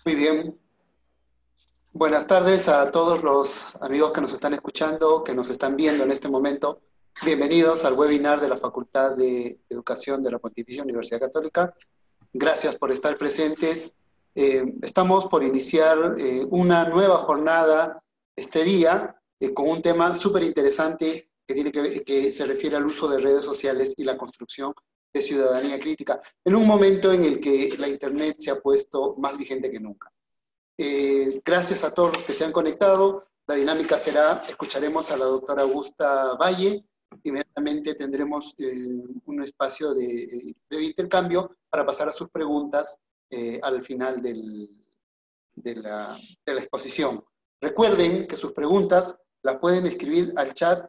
Muy bien. Buenas tardes a todos los amigos que nos están escuchando, que nos están viendo en este momento. Bienvenidos al webinar de la Facultad de Educación de la Pontificia Universidad Católica. Gracias por estar presentes. Estamos por iniciar una nueva jornada este día con un tema súper interesante que se refiere al uso de redes sociales y la construcción de ciudadanía crítica, en un momento en el que la Internet se ha puesto más vigente que nunca. Gracias a todos los que se han conectado. La dinámica será, escucharemos a la doctora Augusta Valle, inmediatamente tendremos un espacio de breve intercambio para pasar a sus preguntas al final de la exposición. Recuerden que sus preguntas las pueden escribir al chat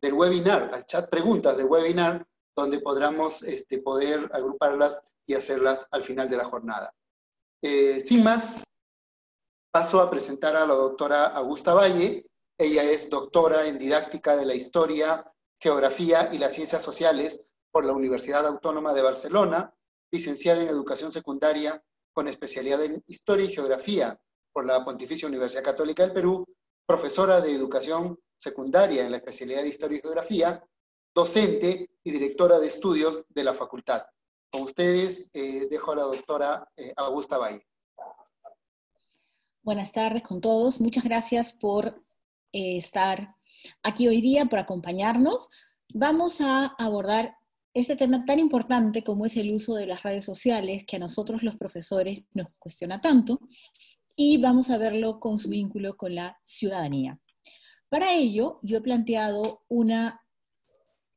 del webinar, al chat preguntas del webinar, donde podamos poder agruparlas y hacerlas al final de la jornada. Sin más, paso a presentar a la doctora Augusta Valle. Ella es doctora en didáctica de la historia, geografía y las ciencias sociales por la Universidad Autónoma de Barcelona, licenciada en educación secundaria con especialidad en historia y geografía por la Pontificia Universidad Católica del Perú, profesora de educación secundaria en la especialidad de historia y geografía, docente y directora de estudios de la facultad. Con ustedes dejo a la doctora Augusta Valle. Buenas tardes con todos. Muchas gracias por estar aquí hoy día, por acompañarnos. Vamos a abordar este tema tan importante como es el uso de las redes sociales, que a nosotros los profesores nos cuestiona tanto, y vamos a verlo con su vínculo con la ciudadanía. Para ello, yo he planteado una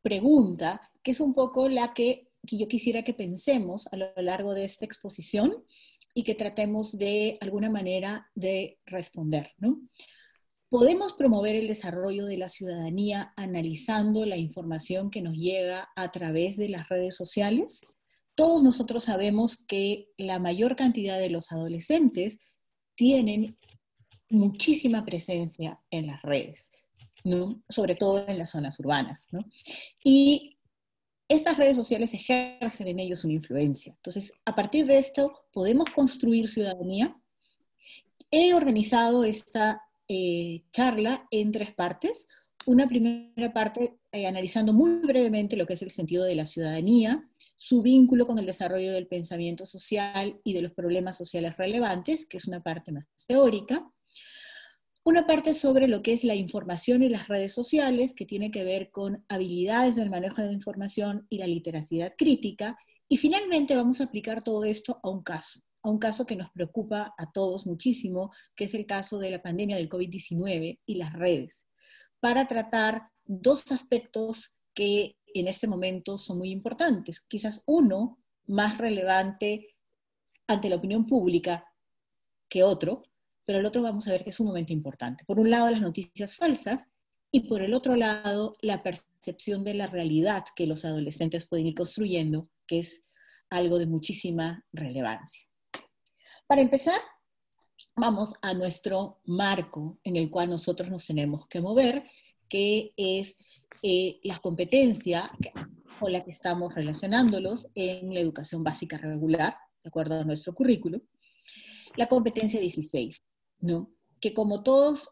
pregunta que es un poco la que yo quisiera que pensemos a lo largo de esta exposición y que tratemos de alguna manera de responder, ¿no? ¿Podemos promover el desarrollo de la ciudadanía analizando la información que nos llega a través de las redes sociales? Todos nosotros sabemos que la mayor cantidad de los adolescentes tienen muchísima presencia en las redes, ¿no? Sobre todo en las zonas urbanas, ¿no? Y estas redes sociales ejercen en ellos una influencia. Entonces, a partir de esto, ¿podemos construir ciudadanía? He organizado esta charla en tres partes. Una primera parte analizando muy brevemente lo que es el sentido de la ciudadanía, su vínculo con el desarrollo del pensamiento social y de los problemas sociales relevantes, que es una parte más teórica. Una parte sobre lo que es la información y las redes sociales, que tiene que ver con habilidades del manejo de la información y la literacidad crítica. Y finalmente vamos a aplicar todo esto a un caso que nos preocupa a todos muchísimo, que es el caso de la pandemia del COVID-19 y las redes, para tratar dos aspectos que en este momento son muy importantes. Quizás uno más relevante ante la opinión pública que otro, pero el otro vamos a ver que es un momento importante. Por un lado, las noticias falsas, y por el otro lado, la percepción de la realidad que los adolescentes pueden ir construyendo, que es algo de muchísima relevancia. Para empezar, vamos a nuestro marco en el cual nosotros nos tenemos que mover, que es la competencia con la que estamos relacionándolos en la educación básica regular, de acuerdo a nuestro currículo. La competencia 16, ¿no? Que como todos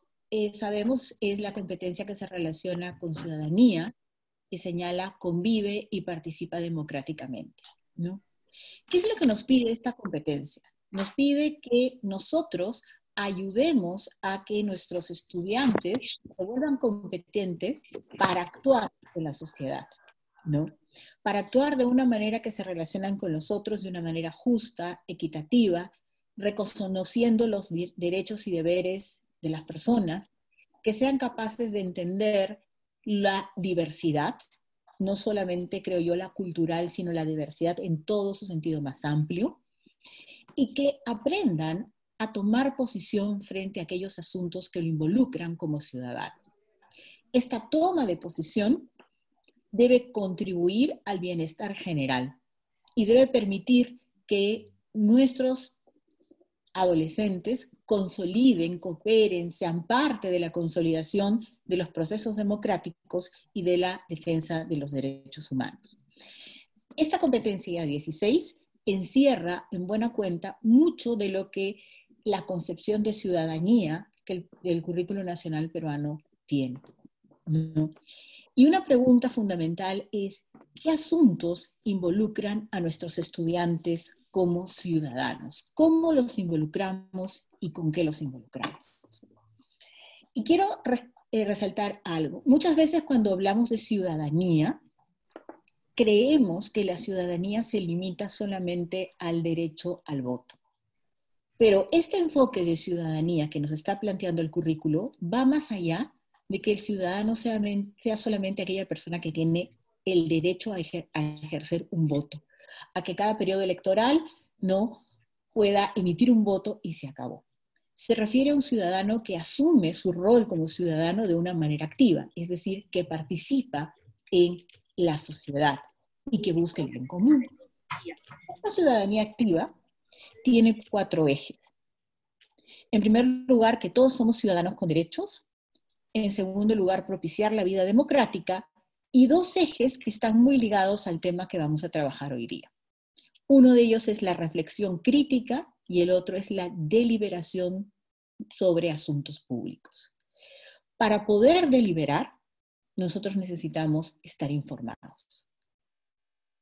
sabemos es la competencia que se relaciona con ciudadanía, que señala convive y participa democráticamente, ¿no? ¿Qué es lo que nos pide esta competencia? Nos pide que nosotros ayudemos a que nuestros estudiantes se vuelvan competentes para actuar en la sociedad, ¿no? Para actuar de una manera que se relacionan con los otros de una manera justa, equitativa, reconociendo los derechos y deberes de las personas, que sean capaces de entender la diversidad, no solamente, creo yo, la cultural, sino la diversidad en todo su sentido más amplio, y que aprendan a tomar posición frente a aquellos asuntos que lo involucran como ciudadano. Esta toma de posición debe contribuir al bienestar general y debe permitir que nuestros adolescentes consoliden, cooperen, sean parte de la consolidación de los procesos democráticos y de la defensa de los derechos humanos. Esta competencia 16 encierra en buena cuenta mucho de lo que la concepción de ciudadanía que el currículo nacional peruano tiene, ¿no? Y una pregunta fundamental es, ¿qué asuntos involucran a nuestros estudiantes como ciudadanos? ¿Cómo los involucramos y con qué los involucramos? Y quiero resaltar algo. Muchas veces cuando hablamos de ciudadanía, creemos que la ciudadanía se limita solamente al derecho al voto. Pero este enfoque de ciudadanía que nos está planteando el currículo va más allá de que el ciudadano sea solamente aquella persona que tiene el derecho a ejercer un voto, a que cada periodo electoral no pueda emitir un voto y se acabó. Se refiere a un ciudadano que asume su rol como ciudadano de una manera activa, es decir, que participa en la sociedad y que busca el bien común. Esta ciudadanía activa tiene 4 ejes. En primer lugar, que todos somos ciudadanos con derechos. En segundo lugar, propiciar la vida democrática. Y 2 ejes que están muy ligados al tema que vamos a trabajar hoy día. Uno de ellos es la reflexión crítica y el otro es la deliberación sobre asuntos públicos. Para poder deliberar, nosotros necesitamos estar informados.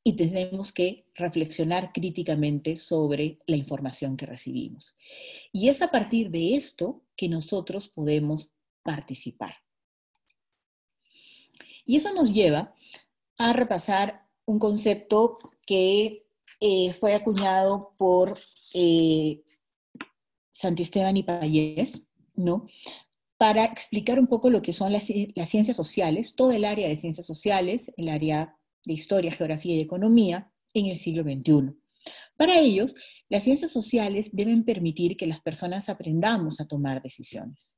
Y tenemos que reflexionar críticamente sobre la información que recibimos. Y es a partir de esto que nosotros podemos participar. Y eso nos lleva a repasar un concepto que fue acuñado por Santisteban y Payés, ¿no? Para explicar un poco lo que son las ciencias sociales, todo el área de ciencias sociales, el área de historia, geografía y economía en el siglo XXI. Para ellos, las ciencias sociales deben permitir que las personas aprendamos a tomar decisiones.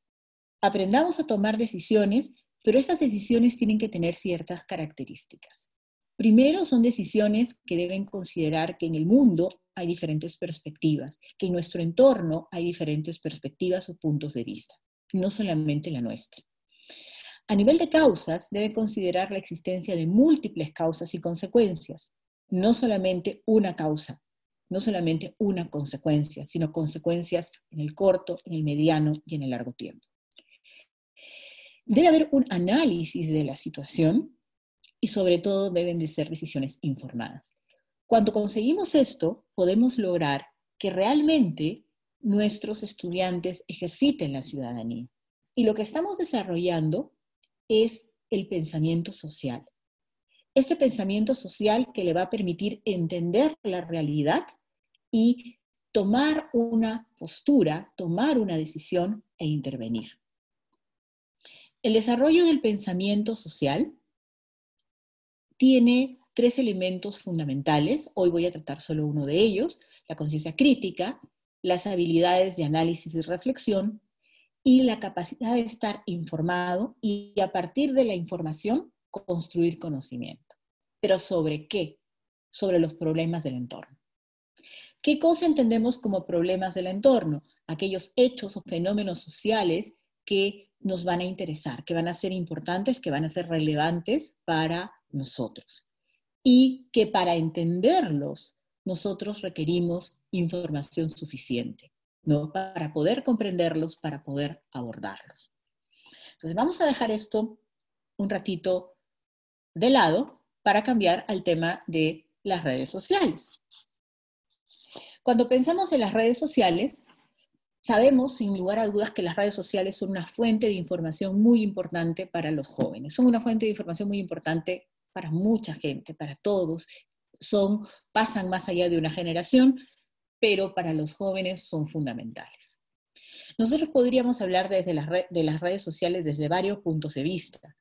Aprendamos a tomar decisiones, pero estas decisiones tienen que tener ciertas características. Primero, son decisiones que deben considerar que en el mundo hay diferentes perspectivas, que en nuestro entorno hay diferentes perspectivas o puntos de vista, no solamente la nuestra. A nivel de causas, deben considerar la existencia de múltiples causas y consecuencias, no solamente una causa, no solamente una consecuencia, sino consecuencias en el corto, en el mediano y en el largo tiempo. Debe haber un análisis de la situación y sobre todo deben de ser decisiones informadas. Cuando conseguimos esto, podemos lograr que realmente nuestros estudiantes ejerciten la ciudadanía. Y lo que estamos desarrollando es el pensamiento social. Este pensamiento social que le va a permitir entender la realidad y tomar una postura, tomar una decisión e intervenir. El desarrollo del pensamiento social tiene 3 elementos fundamentales. Hoy voy a tratar solo uno de ellos: la conciencia crítica, las habilidades de análisis y reflexión y la capacidad de estar informado y a partir de la información construir conocimiento. ¿Pero sobre qué? Sobre los problemas del entorno. ¿Qué cosa entendemos como problemas del entorno? Aquellos hechos o fenómenos sociales que nos van a interesar, que van a ser importantes, que van a ser relevantes para nosotros. Y que para entenderlos, nosotros requerimos información suficiente, ¿no? Para poder comprenderlos, para poder abordarlos. Entonces vamos a dejar esto un ratito de lado para cambiar al tema de las redes sociales. Cuando pensamos en las redes sociales, sabemos sin lugar a dudas que las redes sociales son una fuente de información muy importante para los jóvenes. Son una fuente de información muy importante para mucha gente, para todos. Pasan más allá de una generación, pero para los jóvenes son fundamentales. Nosotros podríamos hablar de las redes sociales desde varios puntos de vista.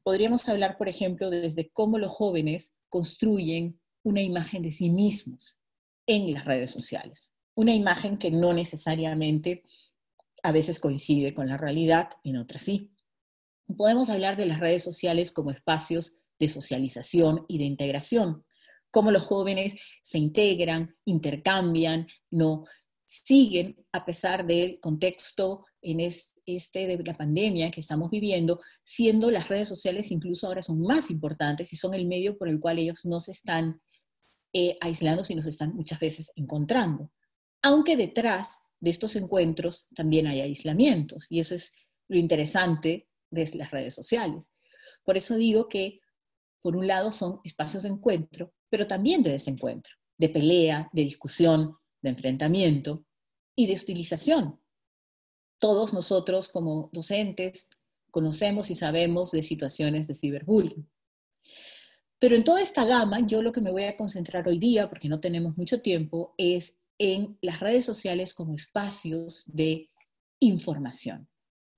Podríamos hablar, por ejemplo, desde cómo los jóvenes construyen una imagen de sí mismos en las redes sociales. Una imagen que no necesariamente a veces coincide con la realidad, en otras sí. Podemos hablar de las redes sociales como espacios de socialización y de integración, cómo los jóvenes se integran, intercambian, no siguen a pesar del contexto de la pandemia que estamos viviendo, siendo las redes sociales incluso ahora son más importantes y son el medio por el cual ellos no se están aislando, sino se están muchas veces encontrando. Aunque detrás de estos encuentros también hay aislamientos, y eso es lo interesante de las redes sociales. Por eso digo que, por un lado, son espacios de encuentro, pero también de desencuentro, de pelea, de discusión, de enfrentamiento y de hostilización. Todos nosotros como docentes conocemos y sabemos de situaciones de ciberbullying. Pero en toda esta gama, yo lo que me voy a concentrar hoy día, porque no tenemos mucho tiempo, es en las redes sociales como espacios de información,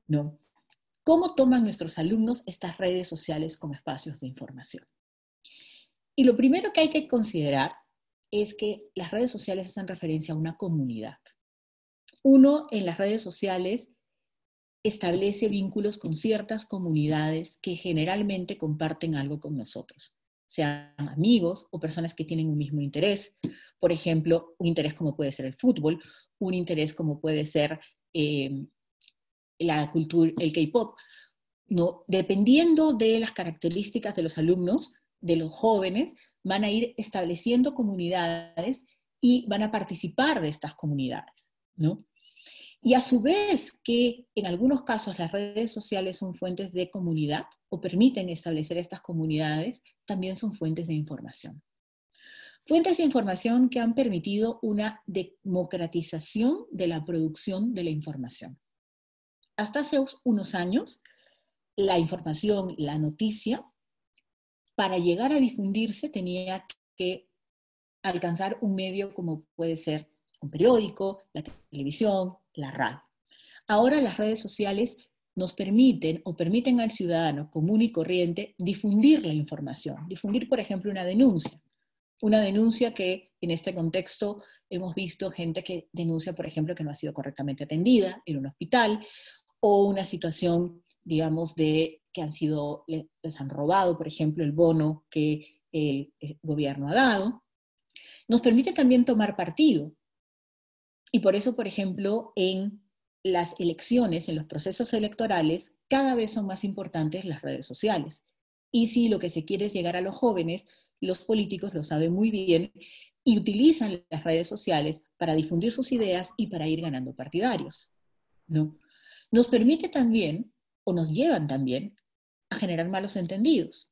¿no? ¿Cómo toman nuestros alumnos estas redes sociales como espacios de información? Y lo primero que hay que considerar es que las redes sociales hacen referencia a una comunidad. Uno en las redes sociales establece vínculos con ciertas comunidades que generalmente comparten algo con nosotros, sean amigos o personas que tienen un mismo interés. Por ejemplo, un interés como puede ser el fútbol, un interés como puede ser la cultura, el K-pop. ¿No? Dependiendo de las características de los alumnos, de los jóvenes, van a ir estableciendo comunidades y van a participar de estas comunidades, ¿no? Y a su vez que en algunos casos las redes sociales son fuentes de comunidad o permiten establecer estas comunidades, también son fuentes de información. Fuentes de información que han permitido una democratización de la producción de la información. Hasta hace unos años, la información, la noticia, para llegar a difundirse tenía que alcanzar un medio como puede ser un periódico, la televisión, la radio. Ahora las redes sociales nos permiten o permiten al ciudadano común y corriente difundir la información, difundir, por ejemplo, una denuncia que en este contexto hemos visto gente que denuncia, por ejemplo, que no ha sido correctamente atendida en un hospital, o una situación, digamos, de que les han robado, por ejemplo, el bono que el gobierno ha dado. Nos permite también tomar partido. Y por eso, por ejemplo, en las elecciones, en los procesos electorales, cada vez son más importantes las redes sociales. Y si lo que se quiere es llegar a los jóvenes, los políticos lo saben muy bien y utilizan las redes sociales para difundir sus ideas y para ir ganando partidarios, ¿no? Nos permite también, o nos llevan también, a generar malos entendidos.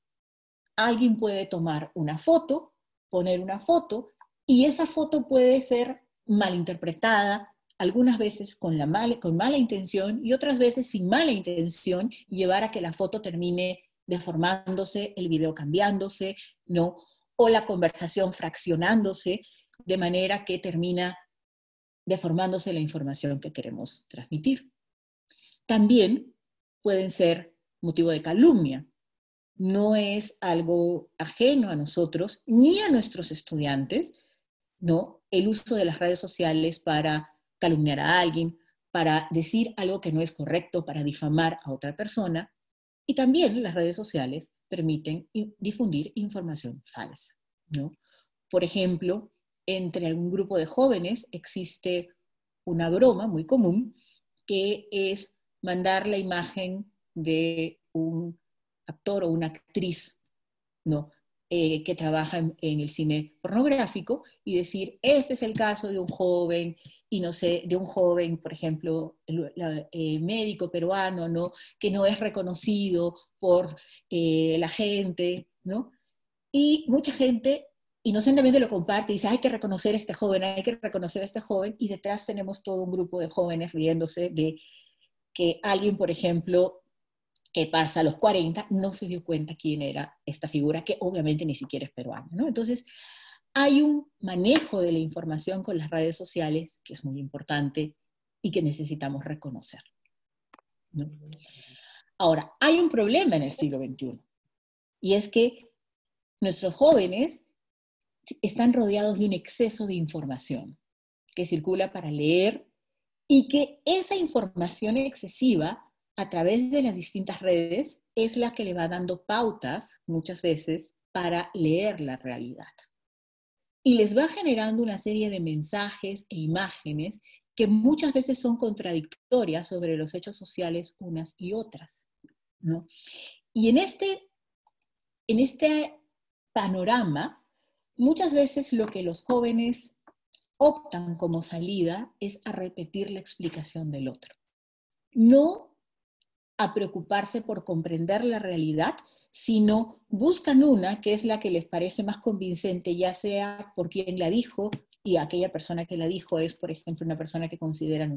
Alguien puede tomar una foto, poner una foto, y esa foto puede ser malinterpretada, algunas veces con mala intención y otras veces sin mala intención, y llevar a que la foto termine deformándose, el video cambiándose, ¿no? O la conversación fraccionándose, de manera que termina deformándose la información que queremos transmitir. También pueden ser motivo de calumnia. No es algo ajeno a nosotros ni a nuestros estudiantes, ¿no? El uso de las redes sociales para calumniar a alguien, para decir algo que no es correcto, para difamar a otra persona. Y también las redes sociales permiten difundir información falsa, ¿no? Por ejemplo, entre algún grupo de jóvenes existe una broma muy común que es mandar la imagen de un actor o una actriz, ¿no? Que trabaja en el cine pornográfico y decir, este es el caso de un joven, y no sé, de un joven, por ejemplo, médico peruano, ¿no? Que no es reconocido por la gente, ¿no? Y mucha gente inocentemente lo comparte y dice, hay que reconocer a este joven, hay que reconocer a este joven, y detrás tenemos todo un grupo de jóvenes riéndose de que alguien, por ejemplo, que pasa a los 40, no se dio cuenta quién era esta figura, que obviamente ni siquiera es peruana, ¿no? Entonces, hay un manejo de la información con las redes sociales que es muy importante y que necesitamos reconocer, ¿no? Ahora, hay un problema en el siglo XXI, y es que nuestros jóvenes están rodeados de un exceso de información que circula para leer, y que esa información excesiva a través de las distintas redes es la que le va dando pautas muchas veces para leer la realidad. Y les va generando una serie de mensajes e imágenes que muchas veces son contradictorias sobre los hechos sociales unas y otras, ¿no? Y en este panorama, muchas veces lo que los jóvenes optan como salida es a repetir la explicación del otro. No a preocuparse por comprender la realidad, sino buscan una que es la que les parece más convincente, ya sea por quien la dijo, y aquella persona que la dijo es, por ejemplo, una persona que consideran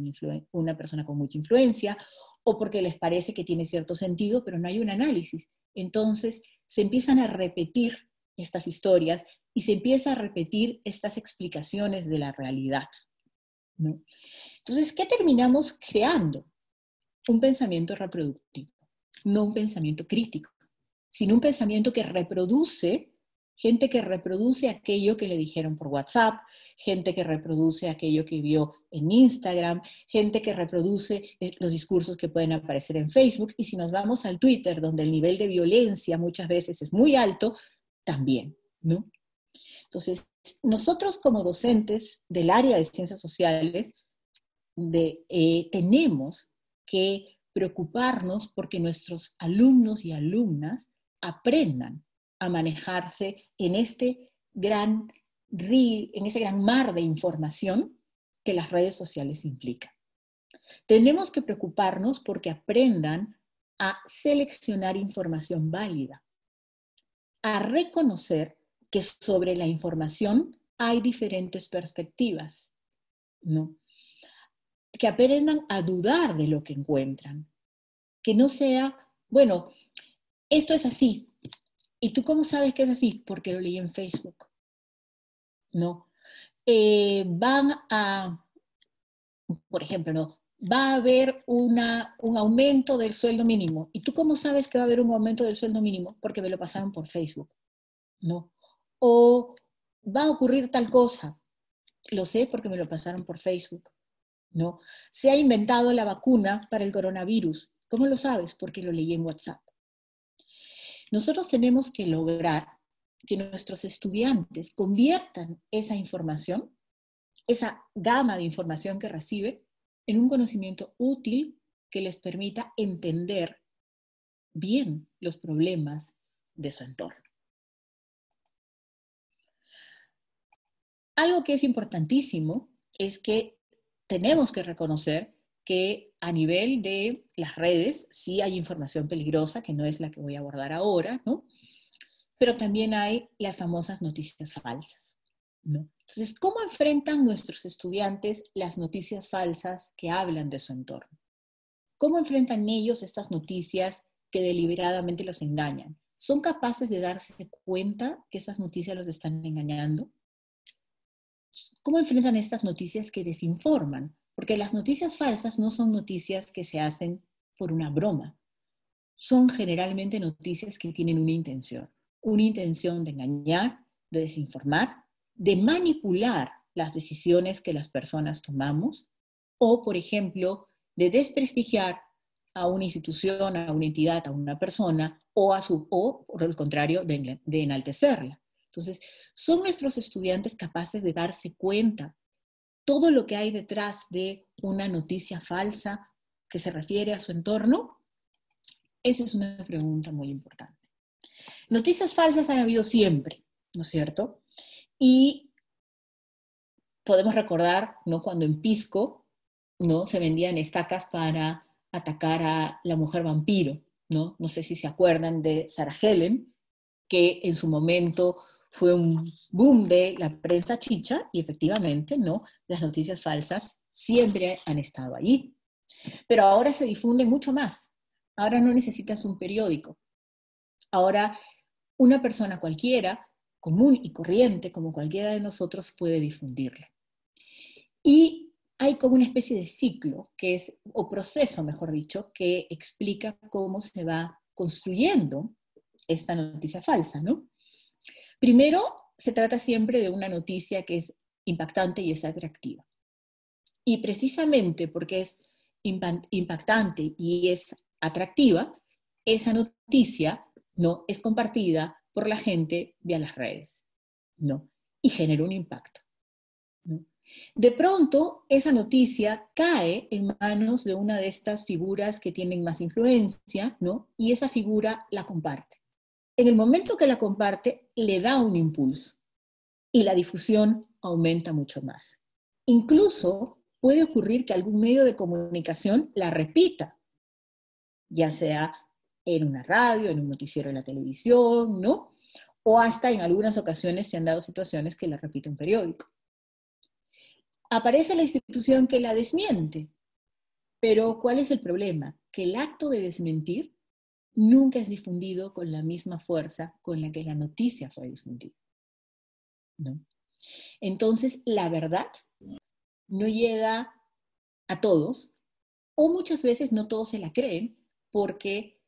una persona con mucha influencia, o porque les parece que tiene cierto sentido, pero no hay un análisis. Entonces se empiezan a repetir estas historias y se empieza a repetir estas explicaciones de la realidad, ¿no? Entonces, ¿qué terminamos creando? Un pensamiento reproductivo, no un pensamiento crítico, sino un pensamiento que reproduce, gente que reproduce aquello que le dijeron por WhatsApp, gente que reproduce aquello que vio en Instagram, gente que reproduce los discursos que pueden aparecer en Facebook, y si nos vamos al Twitter, donde el nivel de violencia muchas veces es muy alto, también, ¿no? Entonces, nosotros como docentes del área de ciencias sociales tenemos que preocuparnos porque nuestros alumnos y alumnas aprendan a manejarse en este gran mar de información que las redes sociales implican. Tenemos que preocuparnos porque aprendan a seleccionar información válida, a reconocer que sobre la información hay diferentes perspectivas, ¿no? Que aprendan a dudar de lo que encuentran, que no sea, bueno, esto es así, ¿y tú cómo sabes que es así? Porque lo leí en Facebook, ¿no? Por ejemplo, ¿no? Va a haber un aumento del sueldo mínimo, ¿y tú cómo sabes que va a haber un aumento del sueldo mínimo? Porque me lo pasaron por Facebook, ¿no? O va a ocurrir tal cosa, lo sé porque me lo pasaron por Facebook, ¿no? Se ha inventado la vacuna para el coronavirus. ¿Cómo lo sabes? Porque lo leí en WhatsApp. Nosotros tenemos que lograr que nuestros estudiantes conviertan esa información, esa gama de información que recibe, en un conocimiento útil que les permita entender bien los problemas de su entorno. Algo que es importantísimo es que tenemos que reconocer que a nivel de las redes sí hay información peligrosa, que no es la que voy a abordar ahora, ¿no? Pero también hay las famosas noticias falsas, ¿no? Entonces, ¿cómo enfrentan nuestros estudiantes las noticias falsas que hablan de su entorno? ¿Cómo enfrentan ellos estas noticias que deliberadamente los engañan? ¿Son capaces de darse cuenta que esas noticias los están engañando? ¿Cómo enfrentan estas noticias que desinforman? Porque las noticias falsas no son noticias que se hacen por una broma. Son generalmente noticias que tienen una intención de engañar, de desinformar, de manipular las decisiones que las personas tomamos, o, por ejemplo, de desprestigiar a una institución, a una entidad, a una persona, o por el contrario, de enaltecerla. Entonces, ¿son nuestros estudiantes capaces de darse cuenta todo lo que hay detrás de una noticia falsa que se refiere a su entorno? Esa es una pregunta muy importante. Noticias falsas han habido siempre, ¿no es cierto? Y podemos recordar, ¿no?, cuando en Pisco, ¿no?, se vendían estacas para atacar a la mujer vampiro, ¿no? No sé si se acuerdan de Sarah Helen, que en su momento fue un boom de la prensa chicha, y efectivamente, ¿no?, las noticias falsas siempre han estado allí. Pero ahora se difunden mucho más. Ahora no necesitas un periódico. Ahora una persona cualquiera, común y corriente, como cualquiera de nosotros, puede difundirla. Y hay como una especie de ciclo, o proceso, mejor dicho, que explica cómo se va construyendo esta noticia falsa, ¿no? Primero, se trata siempre de una noticia que es impactante y es atractiva. Y precisamente porque es impactante y es atractiva, esa noticia, ¿no?, es compartida por la gente vía las redes, ¿no?, y genera un impacto, ¿no? De pronto, esa noticia cae en manos de una de estas figuras que tienen más influencia, ¿no?, y esa figura la comparte. En el momento que la comparte, le da un impulso y la difusión aumenta mucho más. Incluso puede ocurrir que algún medio de comunicación la repita, ya sea en una radio, en un noticiero de la televisión, ¿no? O hasta en algunas ocasiones se han dado situaciones que la repite un periódico. Aparece la institución que la desmiente, pero ¿cuál es el problema? Que el acto de desmentir nunca es difundido con la misma fuerza con la que la noticia fue difundida, ¿no? Entonces, la verdad no llega a todos, o muchas veces no todos se la creen, porque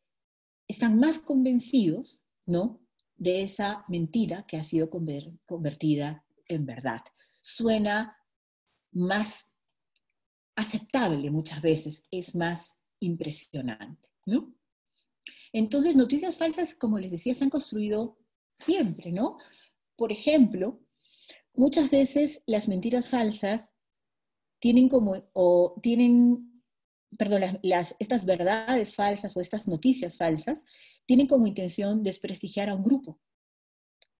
están más convencidos, ¿no?, de esa mentira que ha sido convertida en verdad. Suena más aceptable muchas veces, es más impresionante, ¿no? Entonces, noticias falsas, como les decía, se han construido siempre, ¿no? Por ejemplo, muchas veces las mentiras falsas tienen como, o tienen, perdón, estas verdades falsas o estas noticias falsas tienen como intención desprestigiar a un grupo,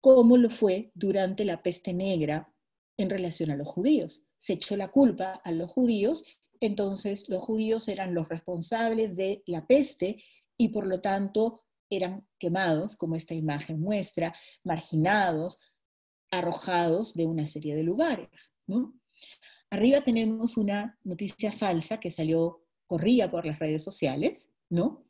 como lo fue durante la peste negra en relación a los judíos. Se echó la culpa a los judíos, entonces los judíos eran los responsables de la peste y por lo tanto eran quemados, como esta imagen muestra, marginados, arrojados de una serie de lugares, ¿no? Arriba tenemos una noticia falsa que corría por las redes sociales, ¿no?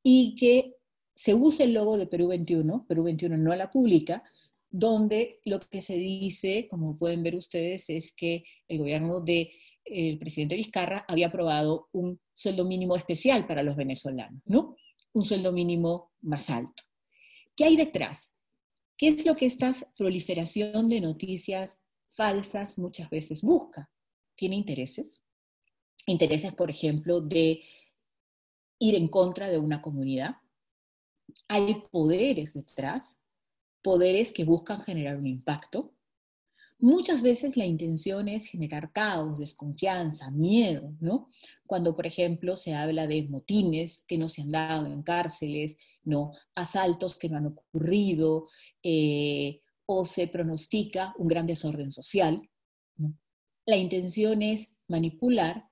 Y que se usa el logo de Perú 21 no la publica, donde lo que se dice, como pueden ver ustedes, es que el gobierno del presidente Vizcarra había aprobado un sueldo mínimo especial para los venezolanos, ¿no? Un sueldo mínimo más alto. ¿Qué hay detrás? ¿Qué es lo que esta proliferación de noticias falsas muchas veces busca? Tiene intereses. Intereses, por ejemplo, de ir en contra de una comunidad. Hay poderes detrás, poderes que buscan generar un impacto. Muchas veces la intención es generar caos, desconfianza, miedo, ¿no? Cuando, por ejemplo, se habla de motines que no se han dado en cárceles, ¿no? Asaltos que no han ocurrido, o se pronostica un gran desorden social, ¿no? La intención es manipular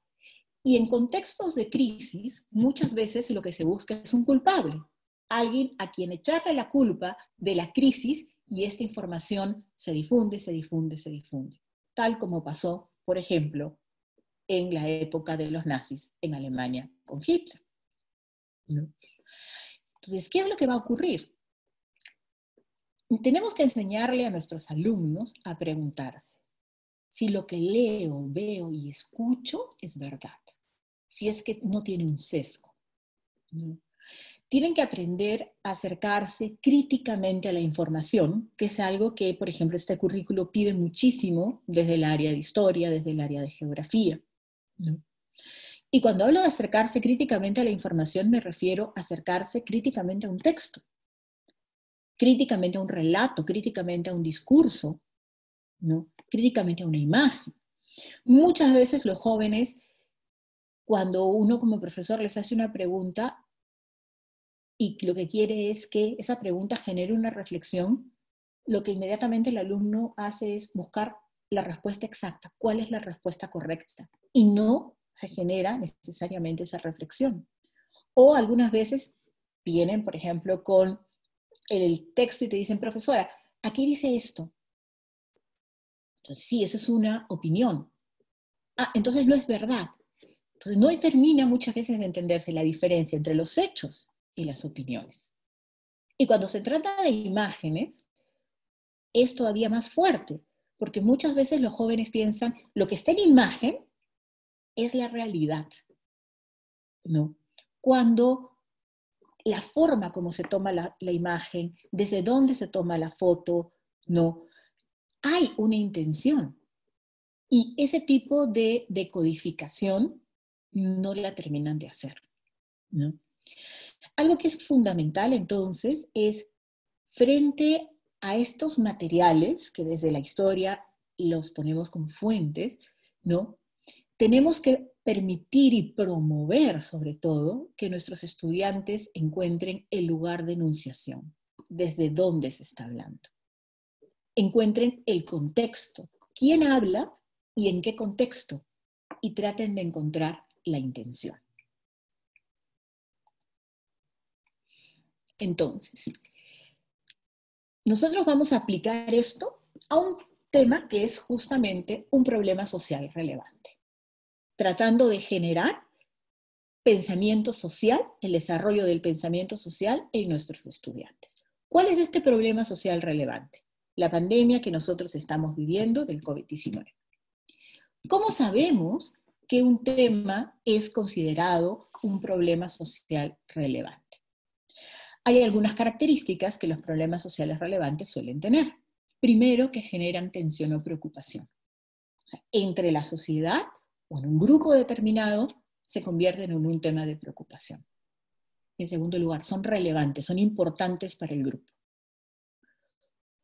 y en contextos de crisis, muchas veces lo que se busca es un culpable, alguien a quien echarle la culpa de la crisis y esta información se difunde, se difunde, se difunde. Tal como pasó, por ejemplo, en la época de los nazis en Alemania con Hitler, ¿no? Entonces, ¿qué es lo que va a ocurrir? Tenemos que enseñarle a nuestros alumnos a preguntarse si lo que leo, veo y escucho es verdad, si es que no tiene un sesgo, ¿no? Tienen que aprender a acercarse críticamente a la información, que es algo que, por ejemplo, este currículo pide muchísimo desde el área de historia, desde el área de geografía, ¿no? Y cuando hablo de acercarse críticamente a la información, me refiero a acercarse críticamente a un texto, críticamente a un relato, críticamente a un discurso, ¿no? Críticamente a una imagen. Muchas veces los jóvenes, cuando uno como profesor les hace una pregunta, y lo que quiere es que esa pregunta genere una reflexión, lo que inmediatamente el alumno hace es buscar la respuesta exacta, cuál es la respuesta correcta, y no se genera necesariamente esa reflexión. O algunas veces vienen, por ejemplo, con el texto y te dicen, profesora, aquí dice esto. Entonces, sí, eso es una opinión. Ah, entonces no es verdad. Entonces no termina muchas veces de entenderse la diferencia entre los hechos y las opiniones. Y cuando se trata de imágenes, es todavía más fuerte, porque muchas veces los jóvenes piensan, lo que está en imagen es la realidad, ¿no? Cuando la forma como se toma la imagen, desde dónde se toma la foto, ¿no? Hay una intención. Y ese tipo de decodificación no la terminan de hacer, ¿no? Algo que es fundamental entonces es, frente a estos materiales que desde la historia los ponemos como fuentes, ¿no? Tenemos que permitir y promover, sobre todo, que nuestros estudiantes encuentren el lugar de enunciación, desde dónde se está hablando. Encuentren el contexto. ¿Quién habla y en qué contexto, y traten de encontrar la intención. Entonces, nosotros vamos a aplicar esto a un tema que es justamente un problema social relevante, tratando de generar pensamiento social, el desarrollo del pensamiento social en nuestros estudiantes. ¿Cuál es este problema social relevante? La pandemia que nosotros estamos viviendo del COVID-19. ¿Cómo sabemos que un tema es considerado un problema social relevante? Hay algunas características que los problemas sociales relevantes suelen tener. Primero, que generan tensión o preocupación. O sea, entre la sociedad o en un grupo determinado se convierten en un tema de preocupación. En segundo lugar, son relevantes, son importantes para el grupo.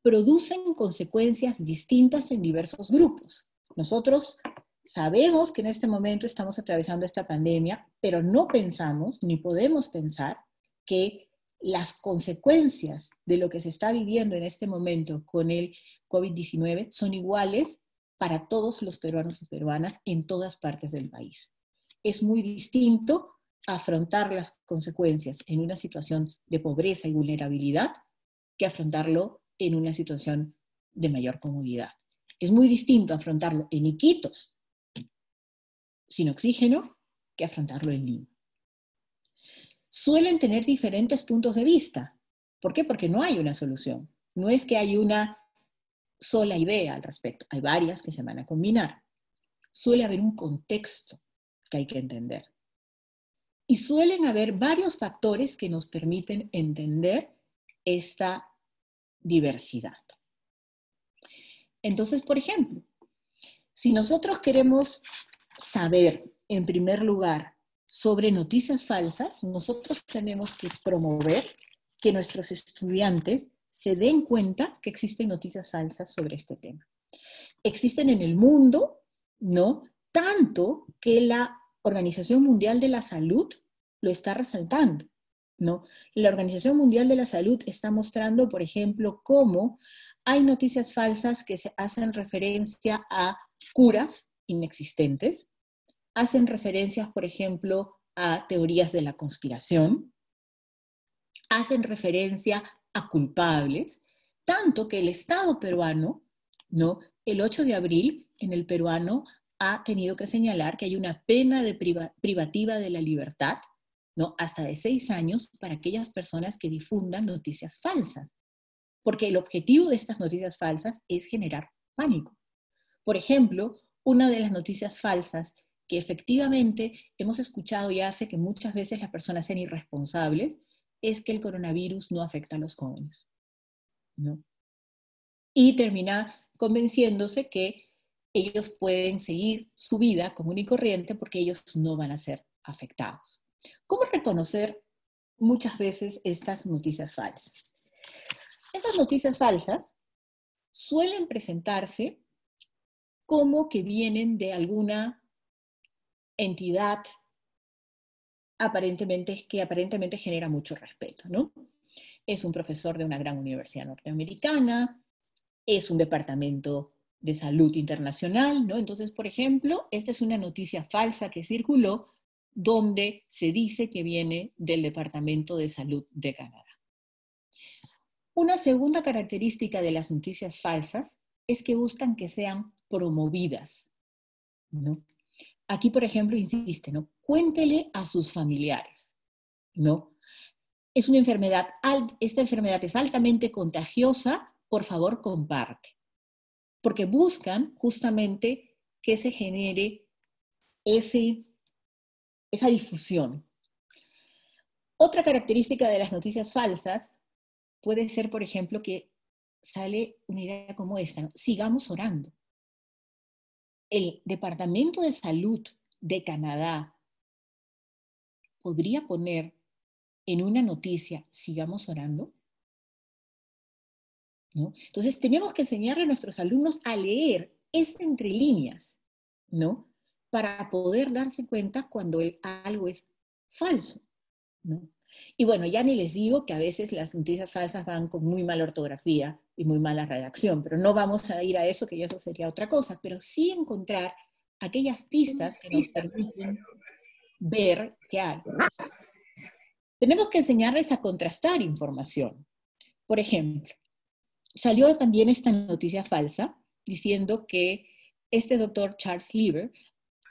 Producen consecuencias distintas en diversos grupos. Nosotros sabemos que en este momento estamos atravesando esta pandemia, pero no pensamos, ni podemos pensar, que las consecuencias de lo que se está viviendo en este momento con el COVID-19 son iguales para todos los peruanos y peruanas en todas partes del país. Es muy distinto afrontar las consecuencias en una situación de pobreza y vulnerabilidad que afrontarlo en una situación de mayor comodidad. Es muy distinto afrontarlo en Iquitos, sin oxígeno, que afrontarlo en Lima. Suelen tener diferentes puntos de vista. ¿Por qué? Porque no hay una solución. No es que hay una sola idea al respecto. Hay varias que se van a combinar. Suele haber un contexto que hay que entender. Y suelen haber varios factores que nos permiten entender esta diversidad. Entonces, por ejemplo, si nosotros queremos saber, en primer lugar, sobre noticias falsas, nosotros tenemos que promover que nuestros estudiantes se den cuenta que existen noticias falsas sobre este tema. Existen en el mundo, ¿no? Tanto que la Organización Mundial de la Salud lo está resaltando, ¿no? La Organización Mundial de la Salud está mostrando, por ejemplo, cómo hay noticias falsas que se hacen referencia a curas inexistentes, hacen referencias, por ejemplo, a teorías de la conspiración, hacen referencia a culpables, tanto que el Estado peruano, ¿no? El 8 de abril, en el peruano, ha tenido que señalar que hay una pena de privativa de la libertad, ¿no? Hasta de 6 años para aquellas personas que difundan noticias falsas. Porque el objetivo de estas noticias falsas es generar pánico. Por ejemplo, una de las noticias falsas que efectivamente hemos escuchado y hace que muchas veces las personas sean irresponsables es que el coronavirus no afecta a los jóvenes, ¿no? Y termina convenciéndose que ellos pueden seguir su vida común y corriente porque ellos no van a ser afectados. ¿Cómo reconocer muchas veces estas noticias falsas? Estas noticias falsas suelen presentarse como que vienen de alguna entidad que aparentemente genera mucho respeto, ¿no? Es un profesor de una gran universidad norteamericana, es un departamento de salud internacional, ¿no? Entonces, por ejemplo, esta es una noticia falsa que circuló donde se dice que viene del Departamento de Salud de Canadá. Una segunda característica de las noticias falsas es que buscan que sean promovidas, ¿no? Aquí, por ejemplo, insiste, ¿no? Cuéntele a sus familiares, ¿no? Es una enfermedad, esta enfermedad es altamente contagiosa, por favor, comparte. Porque buscan justamente que se genere esa difusión. Otra característica de las noticias falsas puede ser, por ejemplo, que sale una idea como esta, ¿no? Sigamos orando. El Departamento de Salud de Canadá podría poner en una noticia, sigamos orando, ¿no? Entonces tenemos que enseñarle a nuestros alumnos a leer entre líneas, ¿no? Para poder darse cuenta cuando algo es falso, ¿no? Y bueno, ya ni les digo que a veces las noticias falsas van con muy mala ortografía, y muy mala redacción, pero no vamos a ir a eso, que ya eso sería otra cosa, pero sí encontrar aquellas pistas que nos permiten ver qué hay. Tenemos que enseñarles a contrastar información. Por ejemplo, salió también esta noticia falsa diciendo que este doctor Charles Lieber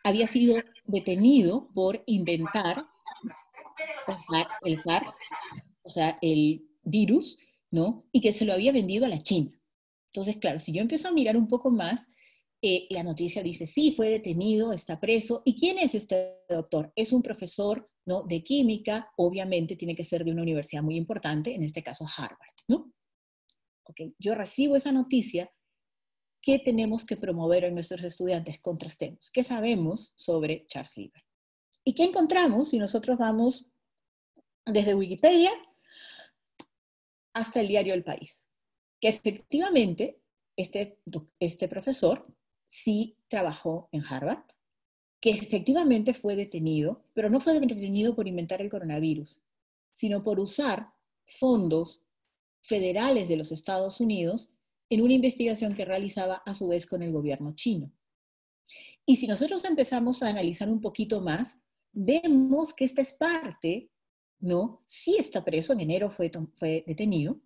había sido detenido por inventar el SARS, o sea, el virus, ¿no? Y que se lo había vendido a la China. Entonces, claro, si yo empiezo a mirar un poco más, la noticia dice, sí, fue detenido, está preso. ¿Y quién es este doctor? Es un profesor, ¿no?, de química, obviamente tiene que ser de una universidad muy importante, en este caso Harvard, ¿no? Ok, yo recibo esa noticia. ¿Qué tenemos que promover en nuestros estudiantes? Contrastemos. ¿Qué sabemos sobre Charles Lieber? ¿Y qué encontramos si nosotros vamos desde Wikipedia hasta el diario El País? Que efectivamente este profesor sí trabajó en Harvard, que efectivamente fue detenido, pero no fue detenido por inventar el coronavirus, sino por usar fondos federales de los Estados Unidos en una investigación que realizaba a su vez con el gobierno chino. Y si nosotros empezamos a analizar un poquito más, vemos que esta es parte, ¿no? Sí está preso, en enero fue detenido,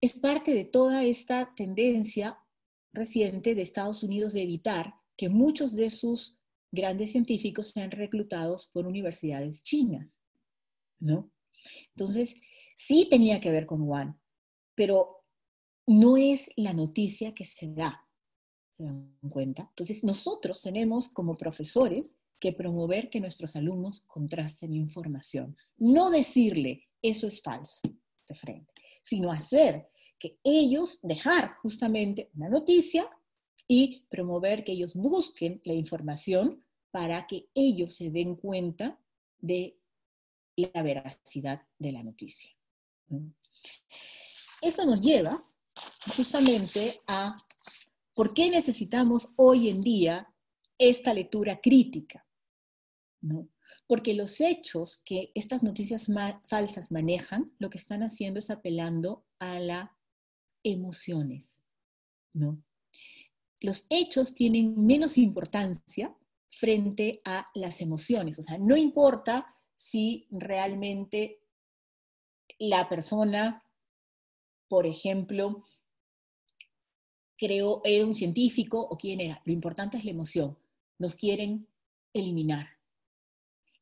es parte de toda esta tendencia reciente de Estados Unidos de evitar que muchos de sus grandes científicos sean reclutados por universidades chinas, ¿no? Entonces, sí tenía que ver con Wuhan, pero no es la noticia que se da, ¿se dan cuenta? Entonces, nosotros tenemos como profesores que promover que nuestros alumnos contrasten información. No decirle, eso es falso, de frente, sino hacer que ellos, dejar justamente una noticia y promover que ellos busquen la información para que ellos se den cuenta de la veracidad de la noticia. Esto nos lleva justamente a por qué necesitamos hoy en día esta lectura crítica, ¿no? Porque los hechos que estas noticias falsas manejan, lo que están haciendo es apelando a las emociones, ¿no? Los hechos tienen menos importancia frente a las emociones, o sea, no importa si realmente la persona, por ejemplo, era un científico o quién era, lo importante es la emoción, nos quieren eliminar.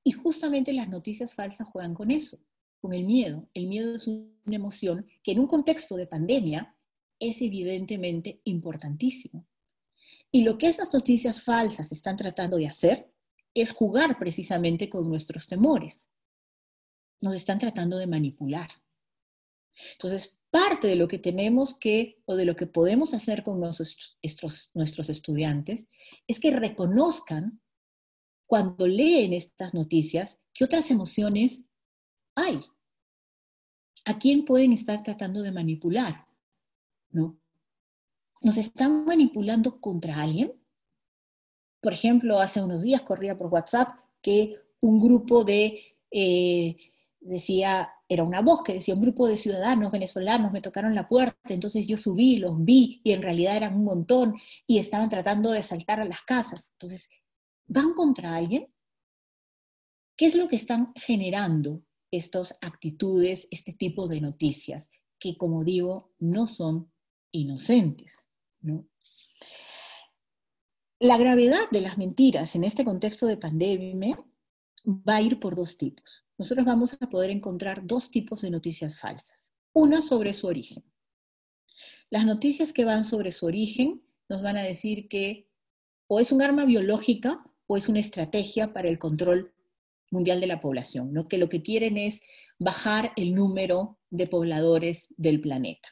Y justamente las noticias falsas juegan con eso, con el miedo. El miedo es una emoción que en un contexto de pandemia es evidentemente importantísimo. Y lo que estas noticias falsas están tratando de hacer es jugar precisamente con nuestros temores. Nos están tratando de manipular. Entonces, parte de lo que tenemos que, o de lo que podemos hacer con nuestros estudiantes, es que reconozcan cuando leen estas noticias qué otras emociones hay. ¿A quién pueden estar tratando de manipular? ¿No? ¿Nos están manipulando contra alguien? Por ejemplo, hace unos días corría por WhatsApp que un grupo decía, era una voz que decía, un grupo de ciudadanos venezolanos me tocaron la puerta, entonces yo subí, los vi, y en realidad eran un montón, y estaban tratando de asaltar a las casas. Entonces, ¿van contra alguien? ¿Qué es lo que están generando estas actitudes, este tipo de noticias? Que, como digo, no son inocentes, ¿no? La gravedad de las mentiras en este contexto de pandemia va a ir por dos tipos. Nosotros vamos a poder encontrar dos tipos de noticias falsas. Una sobre su origen. Las noticias que van sobre su origen nos van a decir que o es un arma biológica o es una estrategia para el control mundial de la población, ¿no? Que lo que quieren es bajar el número de pobladores del planeta.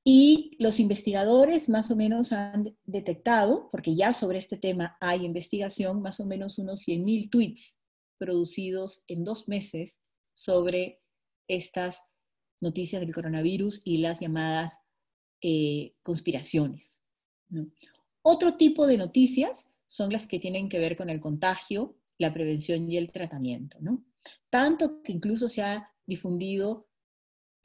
Y los investigadores más o menos han detectado, porque ya sobre este tema hay investigación, más o menos unos 100.000 tweets producidos en 2 meses sobre estas noticias del coronavirus y las llamadas conspiraciones, ¿no? Otro tipo de noticias son las que tienen que ver con el contagio, la prevención y el tratamiento, ¿no? Tanto que incluso se ha difundido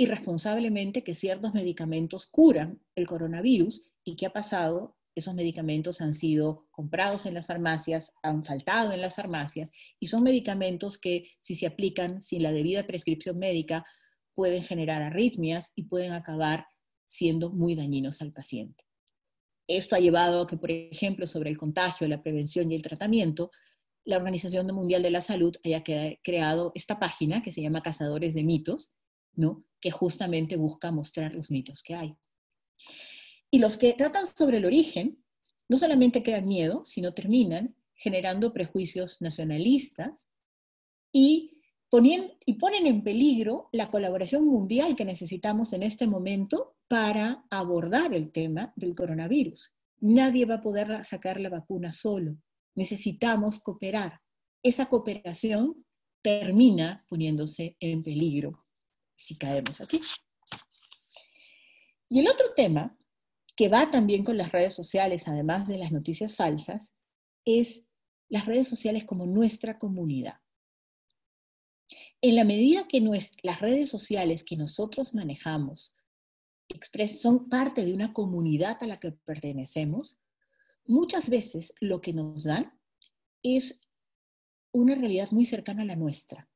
irresponsablemente que ciertos medicamentos curan el coronavirus. ¿Y qué ha pasado? Esos medicamentos han sido comprados en las farmacias, han faltado en las farmacias, y son medicamentos que, si se aplican sin la debida prescripción médica, pueden generar arritmias y pueden acabar siendo muy dañinos al paciente. Esto ha llevado a que, por ejemplo, sobre el contagio, la prevención y el tratamiento, la Organización Mundial de la Salud haya creado esta página que se llama Cazadores de Mitos, ¿no? Que justamente busca mostrar los mitos que hay. Y los que tratan sobre el origen no solamente crean miedo, sino terminan generando prejuicios nacionalistas y ponen en peligro la colaboración mundial que necesitamos en este momento para abordar el tema del coronavirus. Nadie va a poder sacar la vacuna solo. Necesitamos cooperar. Esa cooperación termina poniéndose en peligro si caemos aquí. Y el otro tema, que va también con las redes sociales, además de las noticias falsas, es las redes sociales como nuestra comunidad. En la medida que las redes sociales que nosotros manejamos son parte de una comunidad a la que pertenecemos, muchas veces lo que nos dan es una realidad muy cercana a la nuestra,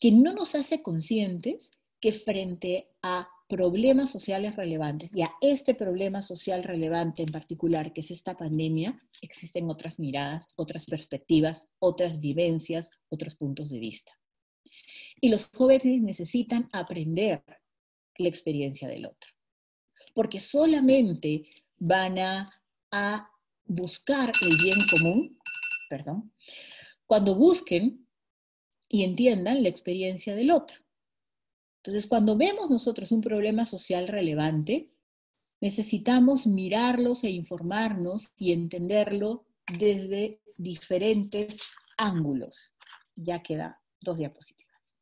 que no nos hace conscientes que frente a problemas sociales relevantes, y a este problema social relevante en particular, que es esta pandemia, existen otras miradas, otras perspectivas, otras vivencias, otros puntos de vista. Y los jóvenes necesitan aprender la experiencia del otro, porque solamente van a buscar el bien común, cuando busquen y entiendan la experiencia del otro. Entonces, cuando vemos nosotros un problema social relevante, necesitamos mirarlos e informarnos y entenderlo desde diferentes ángulos. Ya queda 2 diapositivas.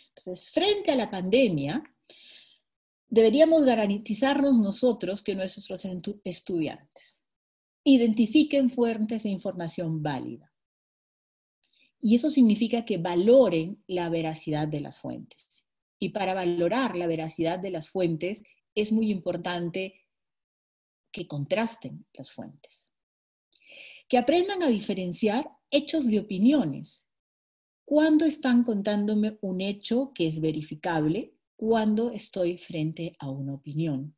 Entonces, frente a la pandemia, deberíamos garantizarnos nosotros que nuestros estudiantes identifiquen fuentes de información válida. Y eso significa que valoren la veracidad de las fuentes. Y para valorar la veracidad de las fuentes es muy importante que contrasten las fuentes. Que aprendan a diferenciar hechos de opiniones. ¿Cuándo están contándome un hecho que es verificable? ¿Cuándo estoy frente a una opinión?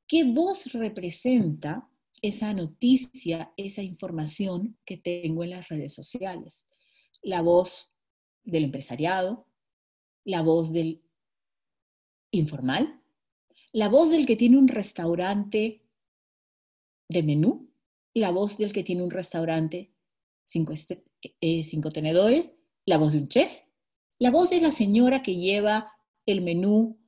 ¿Qué voz representa esa noticia, esa información que tengo en las redes sociales? La voz del empresariado, la voz del informal, la voz del que tiene un restaurante de menú, la voz del que tiene un restaurante 5 tenedores, la voz de un chef, la voz de la señora que lleva el menú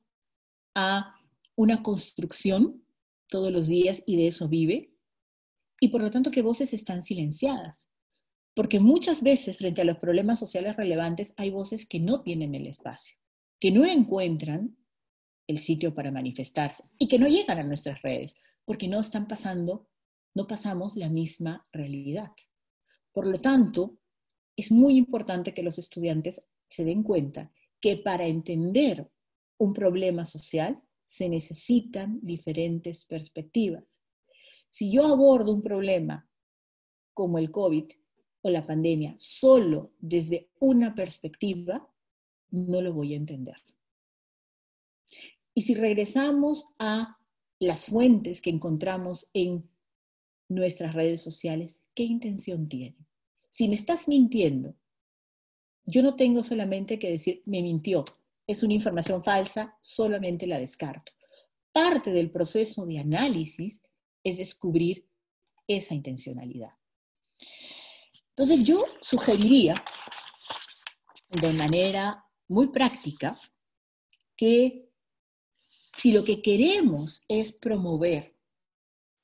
a una construcción todos los días y de eso vive, y por lo tanto qué voces están silenciadas. Porque muchas veces frente a los problemas sociales relevantes hay voces que no tienen el espacio, que no encuentran el sitio para manifestarse y que no llegan a nuestras redes porque no pasamos la misma realidad. Por lo tanto, es muy importante que los estudiantes se den cuenta que para entender un problema social se necesitan diferentes perspectivas. Si yo abordo un problema como el COVID o la pandemia solo desde una perspectiva, no lo voy a entender. Y si regresamos a las fuentes que encontramos en nuestras redes sociales, ¿qué intención tienen? Si me estás mintiendo, yo no tengo solamente que decir, me mintió, es una información falsa, solamente la descarto. Parte del proceso de análisis es descubrir esa intencionalidad. Entonces yo sugeriría de manera muy práctica que si lo que queremos es promover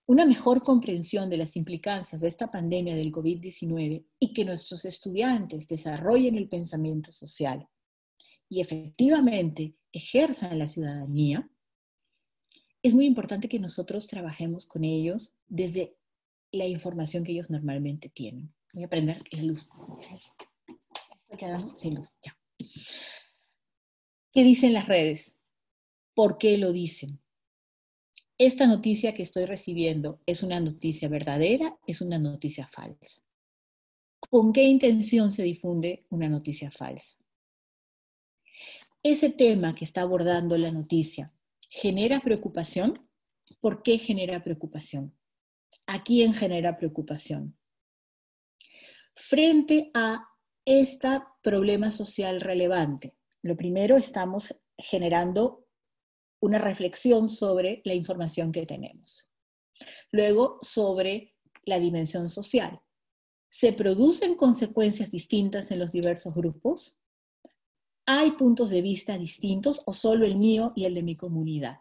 una mejor comprensión de las implicancias de esta pandemia del COVID-19 y que nuestros estudiantes desarrollen el pensamiento social y efectivamente ejerzan la ciudadanía, es muy importante que nosotros trabajemos con ellos desde la información que ellos normalmente tienen. Voy a prender la luz. Estoy quedando sin luz, ya. ¿Qué dicen las redes? ¿Por qué lo dicen? Esta noticia que estoy recibiendo es una noticia verdadera, es una noticia falsa. ¿Con qué intención se difunde una noticia falsa? Ese tema que está abordando la noticia genera preocupación. ¿Por qué genera preocupación? ¿A quién genera preocupación? Frente a este problema social relevante, lo primero, estamos generando una reflexión sobre la información que tenemos. Luego, sobre la dimensión social. ¿Se producen consecuencias distintas en los diversos grupos? ¿Hay puntos de vista distintos o solo el mío y el de mi comunidad?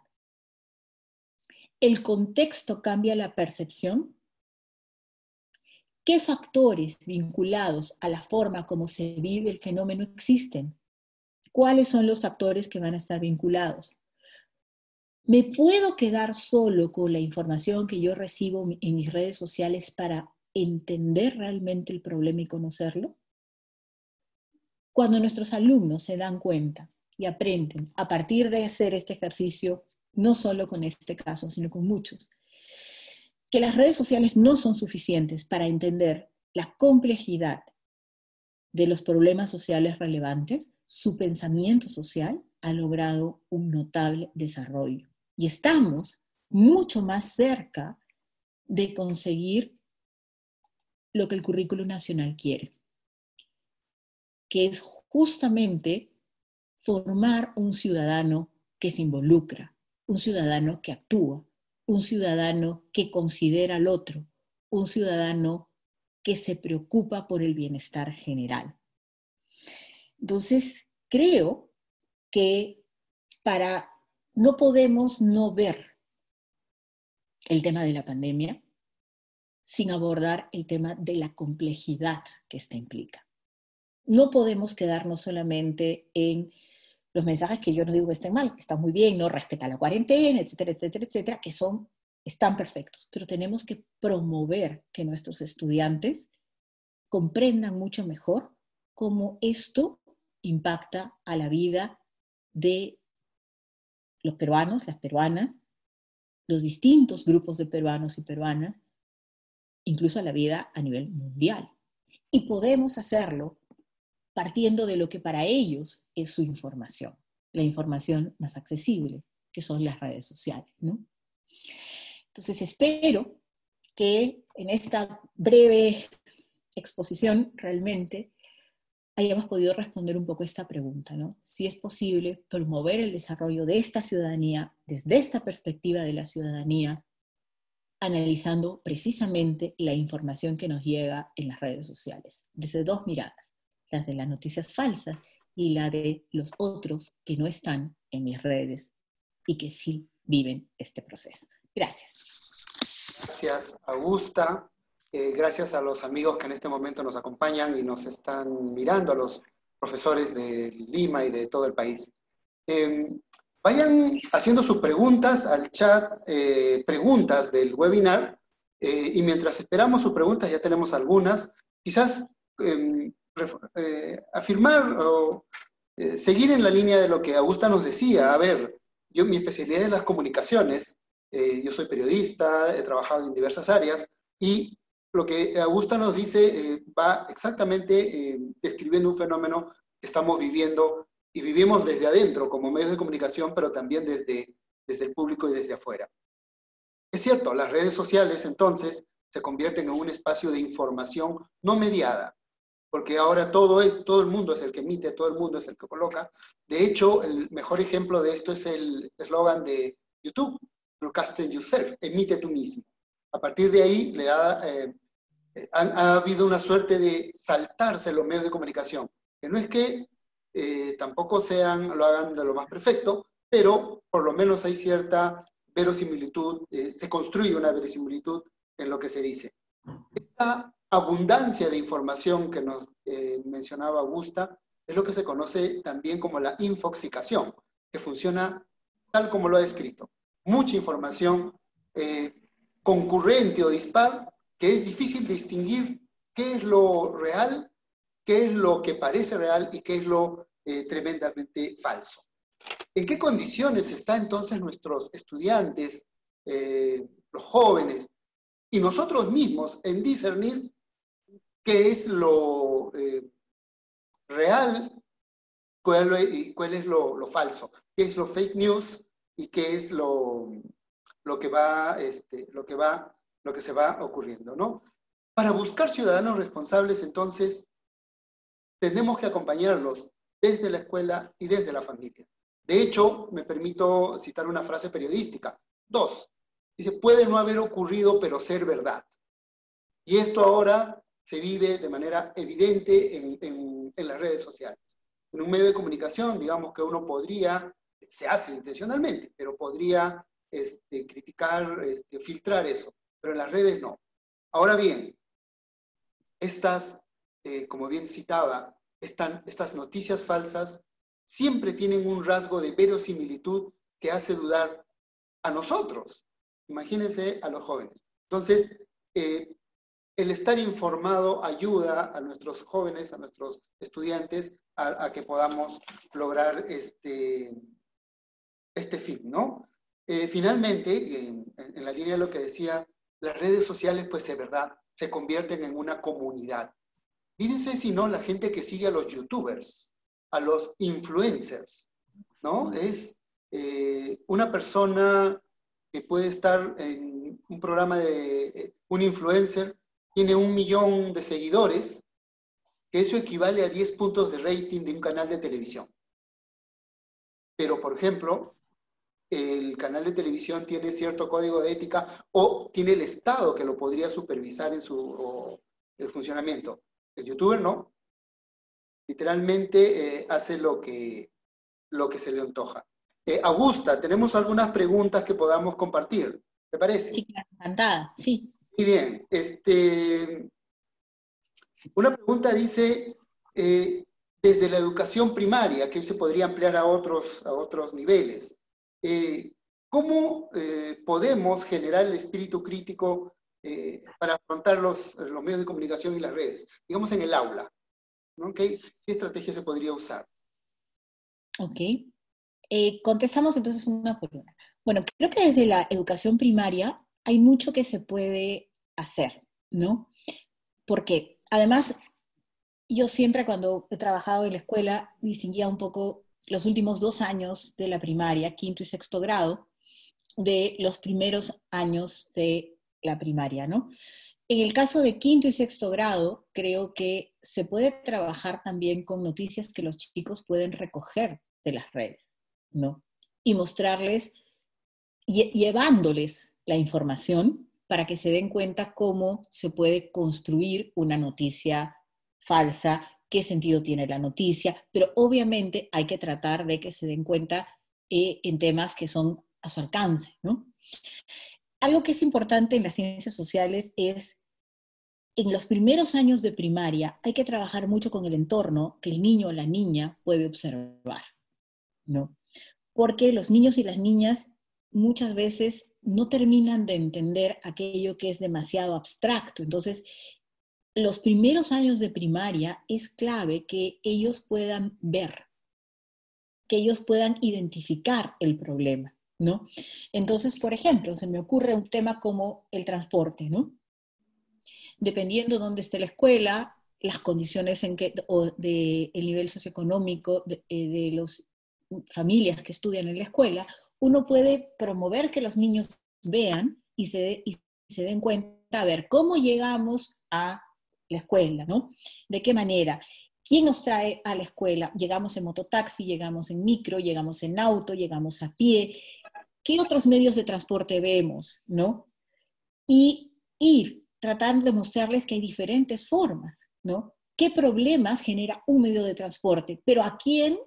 ¿El contexto cambia la percepción? ¿Qué factores vinculados a la forma como se vive el fenómeno existen? ¿Cuáles son los factores que van a estar vinculados? ¿Me puedo quedar solo con la información que yo recibo en mis redes sociales para entender realmente el problema y conocerlo? Cuando nuestros alumnos se dan cuenta y aprenden a partir de hacer este ejercicio, no solo con este caso, sino con muchos, que las redes sociales no son suficientes para entender la complejidad de los problemas sociales relevantes, su pensamiento social ha logrado un notable desarrollo. Y estamos mucho más cerca de conseguir lo que el currículo nacional quiere, que es justamente formar un ciudadano que se involucra, un ciudadano que actúa, un ciudadano que considera al otro, un ciudadano que se preocupa por el bienestar general. Entonces, creo que no podemos no ver el tema de la pandemia sin abordar el tema de la complejidad que esta implica. No podemos quedarnos solamente en los mensajes que yo no digo que estén mal, están muy bien, no respeta la cuarentena, etcétera, etcétera, etcétera, que están perfectos, pero tenemos que promover que nuestros estudiantes comprendan mucho mejor cómo esto impacta a la vida de los peruanos, las peruanas, los distintos grupos de peruanos y peruanas, incluso a la vida a nivel mundial. Y podemos hacerlo partiendo de lo que para ellos es su información, la información más accesible, que son las redes sociales, ¿no? Entonces espero que en esta breve exposición realmente hayamos podido responder un poco esta pregunta, ¿no? Si es posible promover el desarrollo de esta ciudadanía desde esta perspectiva de la ciudadanía, analizando precisamente la información que nos llega en las redes sociales, desde dos miradas, las de las noticias falsas y la de los otros que no están en mis redes y que sí viven este proceso. Gracias. Gracias, Augusta. Gracias a los amigos que en este momento nos acompañan y nos están mirando, a los profesores de Lima y de todo el país. Vayan haciendo sus preguntas al chat, preguntas del webinar, y mientras esperamos sus preguntas, ya tenemos algunas, quizás afirmar o seguir en la línea de lo que Augusta nos decía. A ver, mi especialidad es las comunicaciones, yo soy periodista, he trabajado en diversas áreas, y lo que Augusta nos dice va exactamente describiendo un fenómeno que estamos viviendo y vivimos desde adentro como medios de comunicación, pero también desde el público y desde afuera. Es cierto, las redes sociales entonces se convierten en un espacio de información no mediada, porque ahora todo el mundo es el que emite, todo el mundo es el que coloca. De hecho, el mejor ejemplo de esto es el eslogan de YouTube, Broadcast Yourself, emite tú mismo. A partir de ahí ha habido una suerte de saltarse los medios de comunicación, que no es que tampoco lo hagan de lo más perfecto, pero por lo menos hay cierta verosimilitud, se construye una verosimilitud en lo que se dice. Esta abundancia de información que nos mencionaba Augusta es lo que se conoce también como la infoxicación, que funciona tal como lo ha descrito. Mucha información concurrente o dispar, que es difícil distinguir qué es lo real, qué es lo que parece real y qué es lo tremendamente falso. ¿En qué condiciones están entonces nuestros estudiantes, los jóvenes, y nosotros mismos en discernir qué es lo real y cuál es lo falso? ¿Qué es lo fake news y qué es lo que va, lo que se va ocurriendo, ¿no? Para buscar ciudadanos responsables, entonces, tenemos que acompañarlos desde la escuela y desde la familia. De hecho, me permito citar una frase periodística. 2. Dice, puede no haber ocurrido, pero ser verdad. Y esto ahora se vive de manera evidente en las redes sociales. En un medio de comunicación, digamos que uno podría, se hace intencionalmente, pero podría criticar, filtrar eso. Pero en las redes no. Ahora bien, estas, como bien citaba, estas noticias falsas siempre tienen un rasgo de verosimilitud que hace dudar a nosotros. Imagínense a los jóvenes. Entonces, el estar informado ayuda a nuestros jóvenes, a nuestros estudiantes, a que podamos lograr este fin, ¿no? Finalmente, en la línea de lo que decía, las redes sociales, pues es verdad, se convierten en una comunidad. Fíjense si no la gente que sigue a los youtubers, a los influencers, ¿no? Es una persona que puede estar en un programa de un influencer, tiene 1 millón de seguidores, que eso equivale a 10 puntos de rating de un canal de televisión. Pero, por ejemplo, el canal de televisión tiene cierto código de ética o tiene el Estado que lo podría supervisar en su funcionamiento. El youtuber no. Literalmente hace lo que se le antoja. Augusta, tenemos algunas preguntas que podamos compartir. ¿Te parece? Sí, claro, encantada, sí. Muy bien. Una pregunta dice, desde la educación primaria, que se podría ampliar a otros niveles, ¿cómo podemos generar el espíritu crítico para afrontar los medios de comunicación y las redes? Digamos en el aula, ¿no? ¿Qué estrategia se podría usar? Ok. Contestamos entonces una por una. Bueno, creo que desde la educación primaria hay mucho que se puede hacer, ¿no? Porque además yo siempre cuando he trabajado en la escuela distinguía un poco los últimos 2 años de la primaria, quinto y sexto grado, de los primeros años de la primaria, ¿no? En el caso de quinto y sexto grado, creo que se puede trabajar también con noticias que los chicos pueden recoger de las redes, ¿no? Y mostrarles, llevándoles la información para que se den cuenta cómo se puede construir una noticia falsa, qué sentido tiene la noticia, pero obviamente hay que tratar de que se den cuenta en temas que son a su alcance, ¿no? Algo que es importante en las ciencias sociales es, en los primeros años de primaria, hay que trabajar mucho con el entorno que el niño o la niña puede observar, ¿no? Porque los niños y las niñas muchas veces no terminan de entender aquello que es demasiado abstracto. Entonces, los primeros años de primaria es clave que ellos puedan ver, que ellos puedan identificar el problema, ¿no? Entonces, por ejemplo, se me ocurre un tema como el transporte, ¿no? Dependiendo de dónde esté la escuela, las condiciones en que, o de el nivel socioeconómico de las familias que estudian en la escuela, uno puede promover que los niños vean y se den cuenta, a ver, cómo llegamos a la escuela, ¿no? ¿De qué manera? ¿Quién nos trae a la escuela? Llegamos en mototaxi, llegamos en micro, llegamos en auto, llegamos a pie. ¿Qué otros medios de transporte vemos, no? Y ir tratando de mostrarles que hay diferentes formas, ¿no? ¿Qué problemas genera un medio de transporte? Pero ¿a quién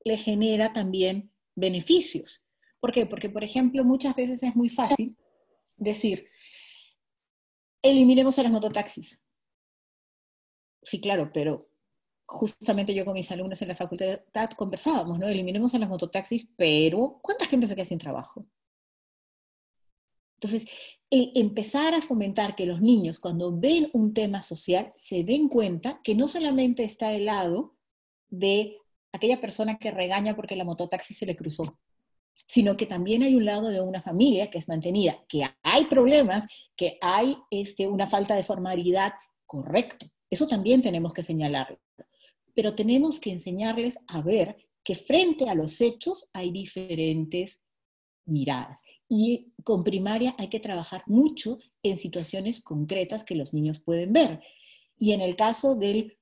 le genera también beneficios? ¿Por qué? Porque, por ejemplo, muchas veces es muy fácil decir, eliminemos a las mototaxis. Sí, claro, pero justamente yo con mis alumnos en la facultad conversábamos, ¿no? Eliminemos a las mototaxis, pero ¿cuánta gente se queda sin trabajo? Entonces, el empezar a fomentar que los niños, cuando ven un tema social, se den cuenta que no solamente está el lado de aquella persona que regaña porque la mototaxi se le cruzó, sino que también hay un lado de una familia que es mantenida, que hay problemas, que hay una falta de formalidad, correcto. Eso también tenemos que señalarlo. Pero tenemos que enseñarles a ver que frente a los hechos hay diferentes miradas. Y con primaria hay que trabajar mucho en situaciones concretas que los niños pueden ver. Y en el caso de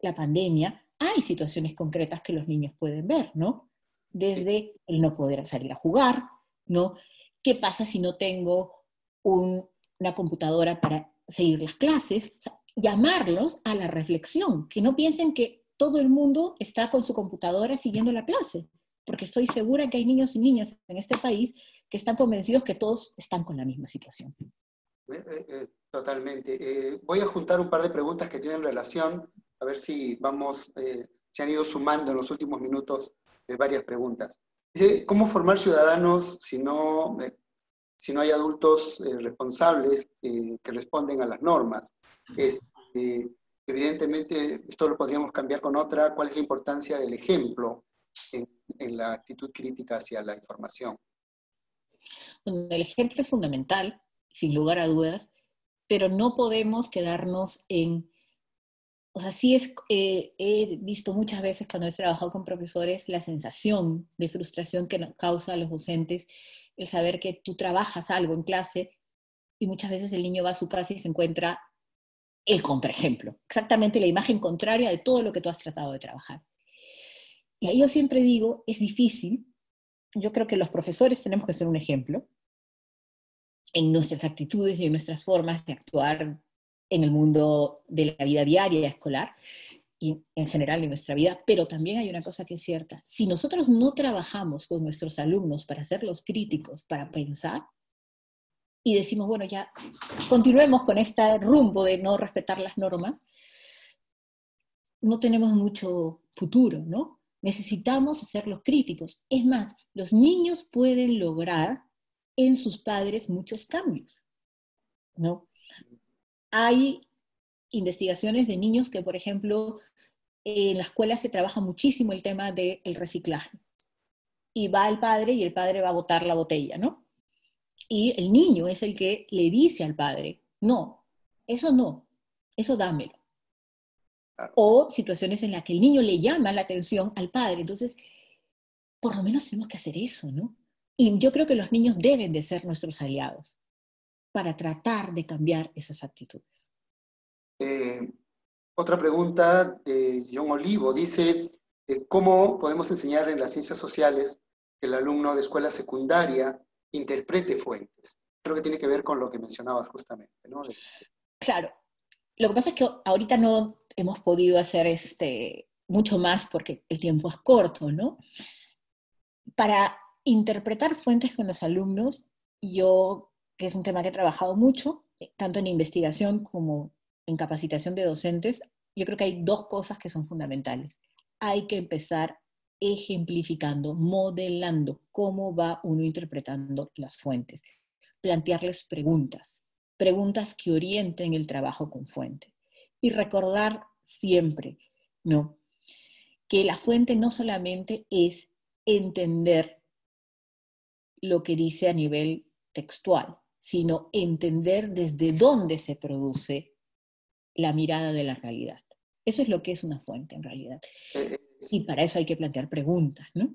la pandemia, hay situaciones concretas que los niños pueden ver, ¿no? Desde el no poder salir a jugar, ¿no? ¿Qué pasa si no tengo una computadora para seguir las clases? O sea, llamarlos a la reflexión, que no piensen que todo el mundo está con su computadora siguiendo la clase, porque estoy segura que hay niños y niñas en este país que están convencidos que todos están con la misma situación. Totalmente. Voy a juntar un par de preguntas que tienen relación, a ver si se han ido sumando en los últimos minutos varias preguntas. Dice, ¿cómo formar ciudadanos si no hay adultos responsables que responden a las normas? Evidentemente, esto lo podríamos cambiar con otra. ¿Cuál es la importancia del ejemplo en la actitud crítica hacia la información? Bueno, el ejemplo es fundamental, sin lugar a dudas, pero no podemos quedarnos o sea, sí he visto muchas veces cuando he trabajado con profesores la sensación de frustración que nos causa a los docentes el saber que tú trabajas algo en clase y muchas veces el niño va a su casa y se encuentra el contraejemplo, exactamente la imagen contraria de todo lo que tú has tratado de trabajar. Y ahí yo siempre digo, es difícil, yo creo que los profesores tenemos que ser un ejemplo en nuestras actitudes y en nuestras formas de actuar en el mundo de la vida diaria escolar y en general en nuestra vida, pero también hay una cosa que es cierta. Si nosotros no trabajamos con nuestros alumnos para hacerlos críticos, para pensar, y decimos, bueno, ya continuemos con este rumbo de no respetar las normas, no tenemos mucho futuro, ¿no? Necesitamos hacerlos críticos. Es más, los niños pueden lograr en sus padres muchos cambios, ¿no? Hay investigaciones de niños que, por ejemplo, en la escuela se trabaja muchísimo el tema del reciclaje. Y va el padre y el padre va a botar la botella, ¿no? Y el niño es el que le dice al padre, no, eso dámelo. Claro. O situaciones en las que el niño le llama la atención al padre. Entonces, por lo menos tenemos que hacer eso, ¿no? Y yo creo que los niños deben de ser nuestros aliados para tratar de cambiar esas actitudes. Otra pregunta de John Olivo dice, ¿cómo podemos enseñar en las ciencias sociales que el alumno de escuela secundaria interprete fuentes? Creo que tiene que ver con lo que mencionabas justamente, ¿no? Claro, lo que pasa es que ahorita no hemos podido hacer mucho más porque el tiempo es corto, ¿no? Para interpretar fuentes con los alumnos, yo, que es un tema que he trabajado mucho, tanto en investigación como en capacitación de docentes, yo creo que hay dos cosas que son fundamentales. Hay que empezar ejemplificando, modelando cómo va uno interpretando las fuentes. Plantearles preguntas, preguntas que orienten el trabajo con fuente. Y recordar siempre, ¿no?, que la fuente no solamente es entender lo que dice a nivel textual, sino entender desde dónde se produce la mirada de la realidad. Eso es lo que es una fuente en realidad. Y para eso hay que plantear preguntas, ¿no?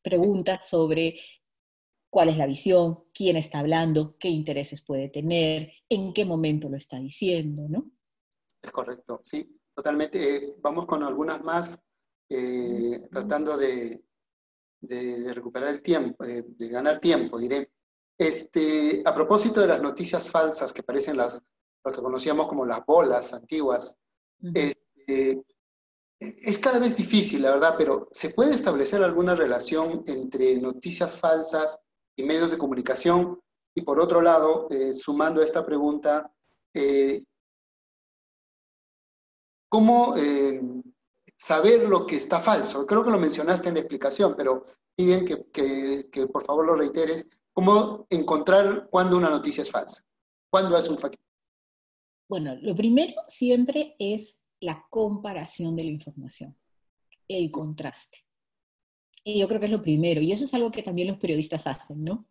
Preguntas sobre cuál es la visión, quién está hablando, qué intereses puede tener, en qué momento lo está diciendo, ¿no? Es correcto, sí, totalmente. Vamos con algunas más, tratando de recuperar el tiempo, de ganar tiempo, diré. A propósito de las noticias falsas que parecen lo que conocíamos como las bolas antiguas, es cada vez difícil, la verdad, pero ¿se puede establecer alguna relación entre noticias falsas y medios de comunicación? Y por otro lado, sumando a esta pregunta, ¿cómo saber lo que está falso? Creo que lo mencionaste en la explicación, pero piden que por favor lo reiteres. ¿Cómo encontrar cuándo una noticia es falsa? ¿Cuándo es un fact? Bueno, lo primero siempre es la comparación de la información. el contraste. Y yo creo que es lo primero, y eso es algo que también los periodistas hacen, ¿no?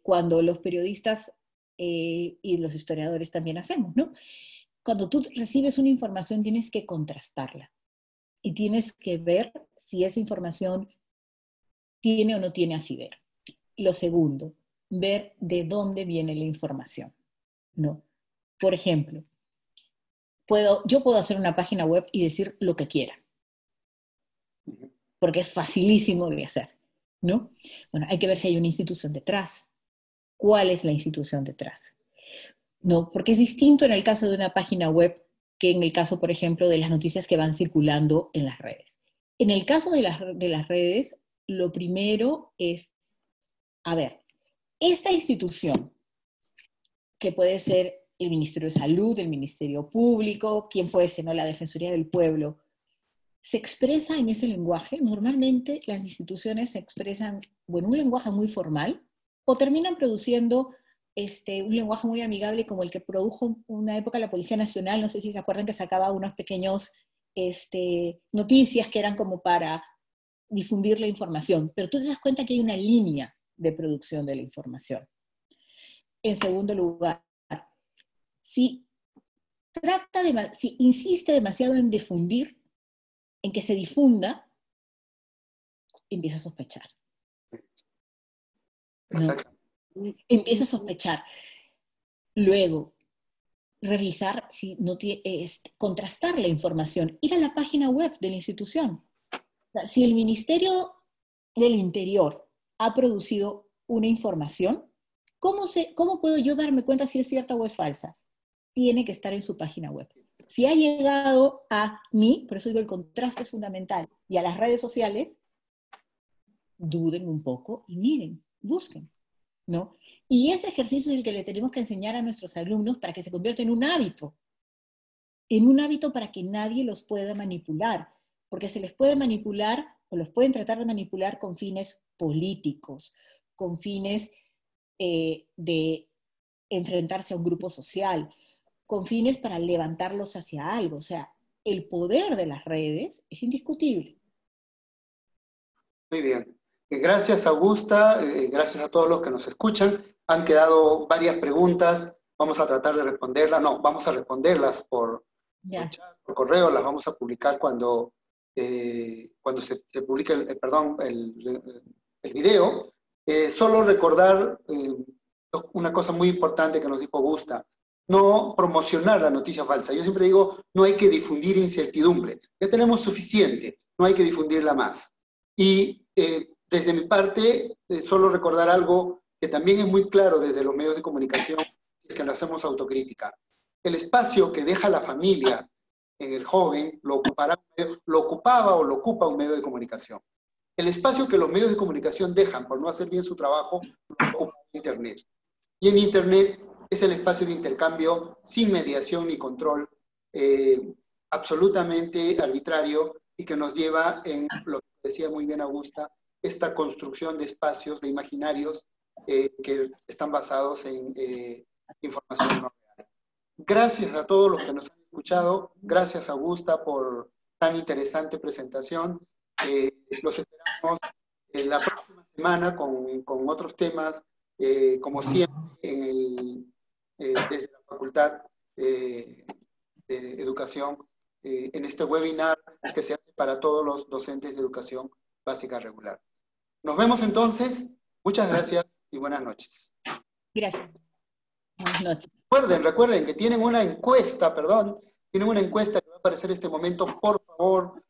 Cuando los periodistas y los historiadores también hacemos, ¿no? Cuando tú recibes una información tienes que contrastarla y tienes que ver si esa información tiene o no tiene asidero. Lo segundo, ver de dónde viene la información, ¿no? Por ejemplo, yo puedo hacer una página web y decir lo que quiera, porque es facilísimo de hacer, ¿no? Bueno, hay que ver si hay una institución detrás. ¿Cuál es la institución detrás? No, porque es distinto en el caso de una página web que en el caso, por ejemplo, de las noticias que van circulando en las redes. En el caso de las redes, lo primero es, a ver, esta institución, que puede ser el Ministerio de Salud, el Ministerio Público, quien fuese, ¿no? La Defensoría del Pueblo, se expresa en ese lenguaje. Normalmente las instituciones se expresan o en un lenguaje muy formal o terminan produciendo un lenguaje muy amigable como el que produjo una época la Policía Nacional. No sé si se acuerdan que sacaba unos pequeños noticias que eran como para difundir la información, pero tú te das cuenta que hay una línea de producción de la información. En segundo lugar, si insiste demasiado en difundir, en que se difunda, empieza a sospechar. ¿No? Empieza a sospechar. Luego, revisar si no contrastar la información, ir a la página web de la institución. O sea, si el Ministerio del Interior ha producido una información, ¿cómo puedo yo darme cuenta si es cierta o es falsa? Tiene que estar en su página web. Si ha llegado a mí, por eso digo el contraste es fundamental, y a las redes sociales, duden un poco y miren, busquen, ¿no? Y ese ejercicio es el que le tenemos que enseñar a nuestros alumnos para que se convierta en un hábito para que nadie los pueda manipular, porque se les puede manipular o los pueden tratar de manipular con fines políticos, con fines de enfrentarse a un grupo social, con fines para levantarlos hacia algo. O sea, el poder de las redes es indiscutible. Muy bien. Gracias, Augusta. Gracias a todos los que nos escuchan. Han quedado varias preguntas. Vamos a tratar de responderlas. No, vamos a responderlas por chat, por correo. Las vamos a publicar cuando se publique el video. Solo recordar una cosa muy importante que nos dijo Augusta. No promocionar la noticia falsa. Yo siempre digo, no hay que difundir incertidumbre. Ya tenemos suficiente. No hay que difundirla más. Y desde mi parte, solo recordar algo que también es muy claro desde los medios de comunicación, es que lo hacemos autocrítica. El espacio que deja la familia en el joven lo ocupaba o lo ocupa un medio de comunicación. El espacio que los medios de comunicación dejan por no hacer bien su trabajo lo ocupa Internet. Y en Internet es el espacio de intercambio sin mediación ni control, absolutamente arbitrario, y que nos lleva en lo que decía muy bien Augusta, esta construcción de espacios, de imaginarios que están basados en información no real. Gracias a todos los que nos han escuchado. Gracias, Augusta, por tan interesante presentación. Los esperamos la próxima semana con otros temas, como siempre, desde la Facultad de Educación, en este webinar que se hace para todos los docentes de educación básica regular. Nos vemos entonces. Muchas gracias y buenas noches. Gracias. Buenas noches. Recuerden que tienen una encuesta, tienen una encuesta que va a aparecer en este momento. Por favor,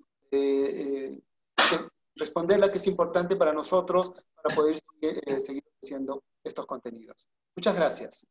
responderla, que es importante para nosotros, para poder seguir haciendo estos contenidos. Muchas gracias.